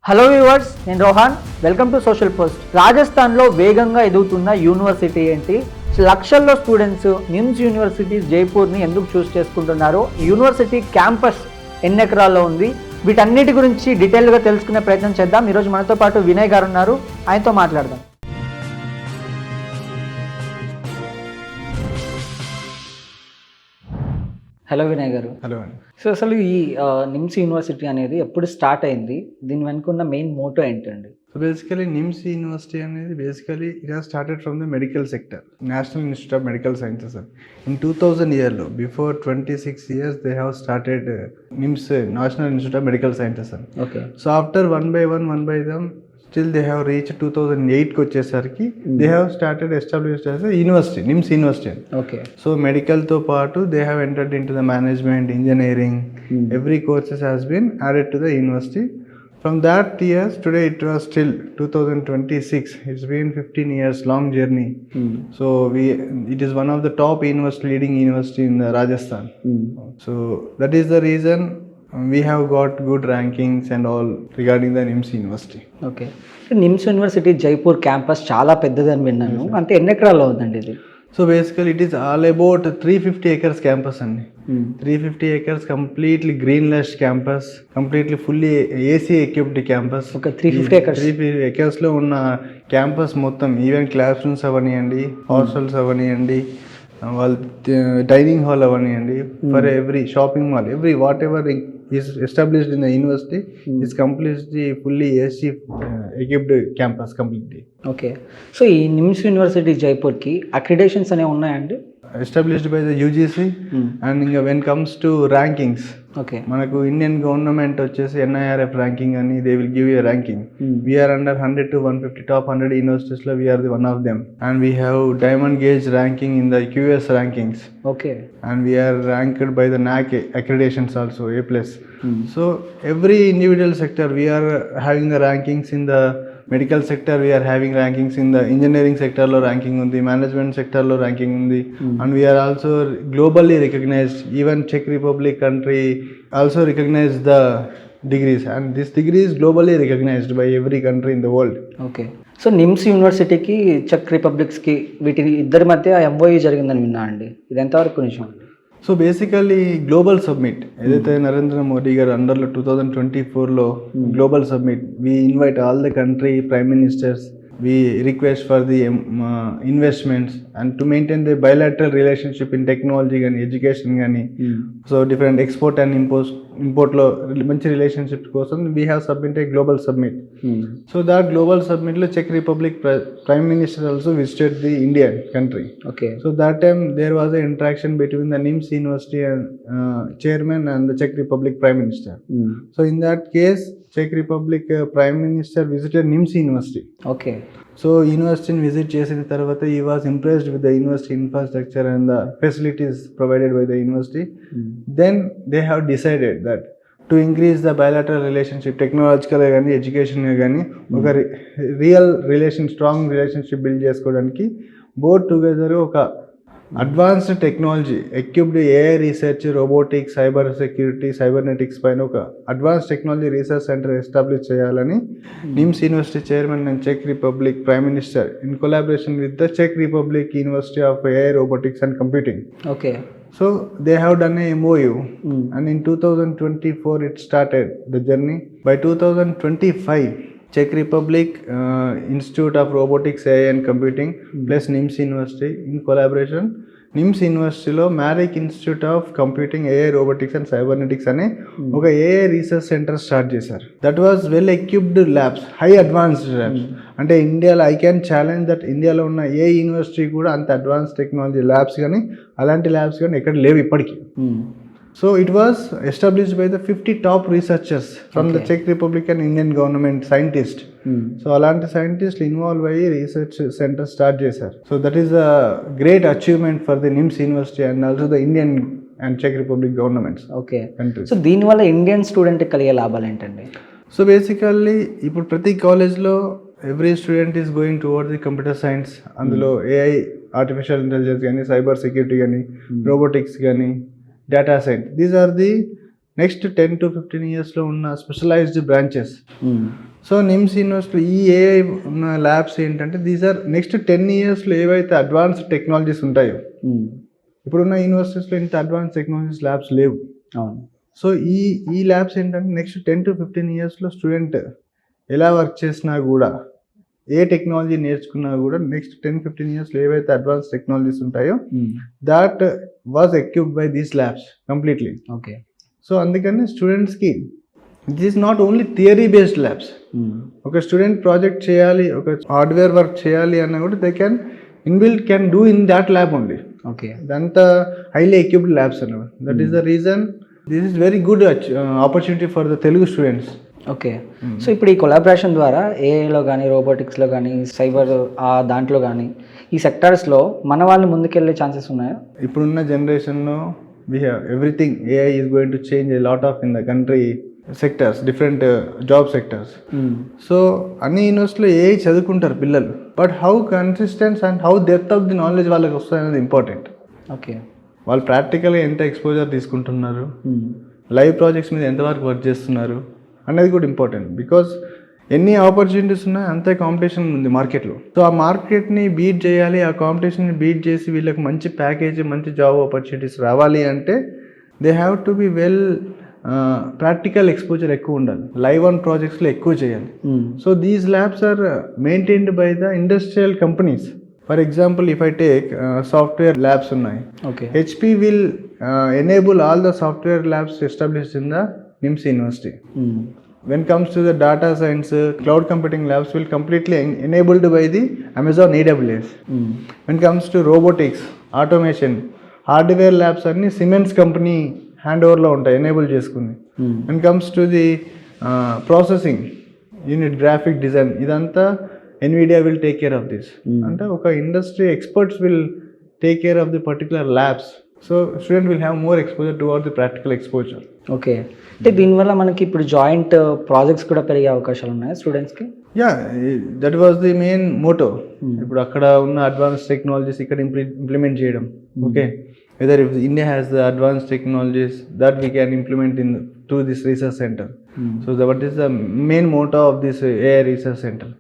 Hello viewers, నేను Rohan. Welcome to social post. రాజస్థాన్లో వేగంగా ఎదుగుతున్న యూనివర్సిటీ ఏంటి? లక్షల్లో స్టూడెంట్స్ నిమ్స్ యూనివర్సిటీ జైపూర్ని ఎందుకు చూస్ చేసుకుంటున్నారు? యూనివర్సిటీ క్యాంపస్ ఎన్ని ఎకరాల్లో ఉంది? వీటన్నిటి గురించి డీటెయిల్గా తెలుసుకునే ప్రయత్నం చేద్దాం. ఈరోజు మనతో పాటు వినయ్ గారు ఉన్నారు, ఆయనతో మాట్లాడదాం. హలో వినయ్ గారు. హలో అండి. సో అసలు ఈ నిమ్స్ యూనివర్సిటీ అనేది ఎప్పుడు స్టార్ట్ అయింది? దీని వెనుక ఉన్న మెయిన్ మోటో ఏంటండి? సో బేసికలీ నిమ్స్ యూనివర్సిటీ అనేది it has started from the medical sector, national institute of medical sciences. In 2000 ఇయర్లో before 26 years they have started NIMS, national institute of medical sciences అని. Okay. So after one by them still they have reach 2008కి వచ్చేసరికి they have started established as university, NIMS university. Okay. So మెడికల్తో పాటు they have entered into the management, engineering, every courses has been added to the university. From that years, today it was still 2026. It's been 15 years long journey. So it is one of the top leading university in the Rajasthan. So that is the reason we have got good rankings and all regarding the NIMS University. Okay. NIMS university Jaipur campus చాలా పెద్దదని విన్నాను. అంటే ఎన్ని ఎకరాల్లో ఉందండి ఇది? So basically it is all about 350 acres campus అండి. 350 acres completely green-lush campus, completely fully AC equipped campus. Okay, 350 acres. 350 acres లో ఉన్న క్యాంపస్ మొత్తం, ఈవెన్ క్లాస్ రూమ్స్ అవనియండి, హాస్టల్స్ అవనియండి, వాళ్ళ డైనింగ్ హాల్ అవనియండి, for every shopping mall, every whatever is established in the university is completely fully AC equipped campus completely. Okay. So ఈ NIMS university జైపూర్కి accreditations అనేవి ఉన్నాయండి? Established by the UGC. And ఇంకా when comes to rankings, okay, మనకు Indian government వచ్చేసి NIRF ranking అని they will give you ranking. We are under 100 to 150 top 100 యూనివర్సిటీస్లో we are the one of them. And we have diamond gauge ranking in the QS rankings. Okay. And we are ranked by the NAAC accreditations also, A+. So every individual sector we are having the rankings. In the medical sector we are having rankings, in the engineering sector lo ranking undi, management sector lo ranking undi. And we are also globally recognized. Even Czech Republic country also recognized the degrees, and this degree is globally recognized by every country in the world. Okay. So NIMS యూనివర్సిటీకి check రిపబ్లిక్స్కి వీటి ఇద్దరి మధ్య MOU జరిగిందని విన్నా అండి, ఇది ఎంతవరకు నిజం? సో బేసికల్లీ గ్లోబల్ సబ్మిట్ ఏదైతే నరేంద్ర మోడీ గారు అండర్లో 2024లో global summit, we invite all the country prime ministers, we request for the investments and to maintain the bilateral relationship in technology and education gani. So different export and import lo manchi relationships kosam we have submitted global submit. So that global submit lo Czech Republic prime minister also visited the Indian country. Okay. So that time there was an interaction between the NIMS University and chairman and the Czech Republic prime minister. So in that case Czech Republic prime minister visited NIMS University. Okay. So university visit చేసిన తర్వాత he was impressed with the university infrastructure and the facilities provided by the university. Then they have decided that to increase the bilateral relationship, technological కానీ education కానీ ఒక real strong relationship build చేసుకోవడానికి both together ఒక advanced technology equipped AI research, robotics, cyber security, cybernetics పైన ఒక advance technology research centre establish చేయాలని NIMS university chairman and చెక్ republic prime minister in collaboration with the check republic university of AI, robotics and computing. Okay. So they have done a MOU and in 2024 it started the journey. By 2025 Czech Republic Institute of Robotics, AI and Computing plus NIMS University in collaboration, NIMS యూనివర్సిటీలో మ్యారిక్ institute of computing, AI, robotics and cybernetics అనే ఒక AI research centre start చేశారు. That was well equipped labs, high advanced labs. అంటే ఇండియాలో I can challenge that ఇండియాలో ఉన్న ఏ university కూడా అంత అడ్వాన్స్ టెక్నాలజీ ల్యాబ్స్ కానీ అలాంటి ల్యాబ్స్ కానీ ఎక్కడ లేవు ఇప్పటికీ. So it was established by the 50 top researchers from the Czech Republic and Indian government scientists. So అలాంటి సైంటిస్ట్లు ఇన్వాల్వ్ అయ్యి రీసెర్చ్ సెంటర్ స్టార్ట్ చేశారు. So that is a great achievement for the NIMS university and also the Indian and చెక్ Republic governments. Okay. Countries. సో దీనివల్ల Indian స్టూడెంట్కి కలిగే లాభాలు ఏంటండి? సో బేసికల్లీ ఇప్పుడు ప్రతి కాలేజ్లో every student is going toward the computer science. అందులో AI, ఆర్టిఫిషియల్ ఇంటెలిజెన్స్ కానీ, సైబర్ సెక్యూరిటీ కానీ, రోబోటిక్స్ కానీ, data science, these are the next 10 to 15 yearsలో ఉన్న specialized branches. So NIMS university ఈ ఏఐ ఉన్న ల్యాబ్స్ ఏంటంటే దీస్ ఆర్ నెక్స్ట్ 10 yearsలో ఏవైతే అడ్వాన్స్డ్ టెక్నాలజీస్ ఉంటాయో, ఇప్పుడున్న యూనివర్సిటీస్లో ఇంత అడ్వాన్స్ టెక్నాలజీస్ ల్యాబ్స్ లేవు. అవును. సో ఈ ల్యాబ్స్ ఏంటంటే నెక్స్ట్ 10 to 15 yearsలో స్టూడెంట్ ఎలా వర్క్ చేసినా కూడా, ఏ టెక్నాలజీ నేర్చుకున్నా కూడా నెక్స్ట్ 10-15 yearsలో ఏవైతే అడ్వాన్స్ టెక్నాలజీస్ ఉంటాయో that was equipped by these labs completely. Okay. So అందుకని స్టూడెంట్స్కి this is not only theory based labs. ఒక స్టూడెంట్ ప్రాజెక్ట్ చేయాలి, ఒక హార్డ్వేర్ వర్క్ చేయాలి అన్నా కూడా they can do in that lab only. Okay. ఇదంతా హైలీ ఎక్విప్డ్ ల్యాబ్స్ అన్నమాట. That is the reason this is very good opportunity for the Telugu students. Okay. So ఇప్పుడు ఈ కొలాబరేషన్ ద్వారా ఏఐలో కానీ, రోబోటిక్స్లో కానీ, సైబర్ దాంట్లో కానీ, ఈ సెక్టార్స్లో మన వాళ్ళు ముందుకెళ్ళే ఛాన్సెస్ ఉన్నాయా? ఇప్పుడున్న జనరేషన్లో we have everything. AI is going to change a lot of in the country sectors, different job sectors. So అన్ని యూనివర్సిటీలో ఏఐ చదువుకుంటారు పిల్లలు, but how consistence and how depth of the knowledge వాళ్ళకి వస్తుంది అనేది ఇంపార్టెంట్. ఓకే. వాళ్ళు ప్రాక్టికల్గా ఎంత ఎక్స్పోజర్ తీసుకుంటున్నారు, లైవ్ ప్రాజెక్ట్స్ మీద ఎంతవరకు వర్క్ చేస్తున్నారు అనేది కూడా ఇంపార్టెంట్. బికాస్ ఎన్ని ఆపర్చునిటీస్ ఉన్నాయి అంతే కాంపిటీషన్ ఉంది మార్కెట్లో. సో ఆ మార్కెట్ని బీట్ చేయాలి, ఆ కాంపిటీషన్ని బీట్ చేసి వీళ్ళకి మంచి ప్యాకేజ్, మంచి జాబ్ ఆపర్చునిటీస్ రావాలి అంటే they have to be well practical exposure ఎక్కువ ఉండాలి, లైవ్ ఆన్ ప్రాజెక్ట్స్లో ఎక్కువ చేయాలి. So these labs are maintained by the industrial companies. For example if I take software labs ఉన్నాయి. Okay. HP will enable all the software labs established in the NIMS University. When comes to the data science, cloud computing labs will completely enabled by the Amazon AWS. When comes to robotics, automation, hardware labs అన్ని siemens company hand ఓవర్లో ఉంటాయి, enable చేసుకుంది. When comes to the processing unit, graphic design, ఇదంతా NVIDIA will take care of this. అంటే ఒక industry experts will take care of the particular labs. So student will have more exposure towards the practical exposure. Okay. అంటే దీనివల్ల మనకి ఇప్పుడు joint projects కూడా పెరిగే అవకాశాలు ఉన్నాయి స్టూడెంట్స్కి? Yeah, that was the main motto. ఇప్పుడు అక్కడ ఉన్న అడ్వాన్స్ టెక్నాలజీస్ ఇక్కడ ఇంప్లిమెంట్ చేయడం. Okay, whether if India has the advance technologies that we can implement to this research centre. So that is the main motto of this AI research centre.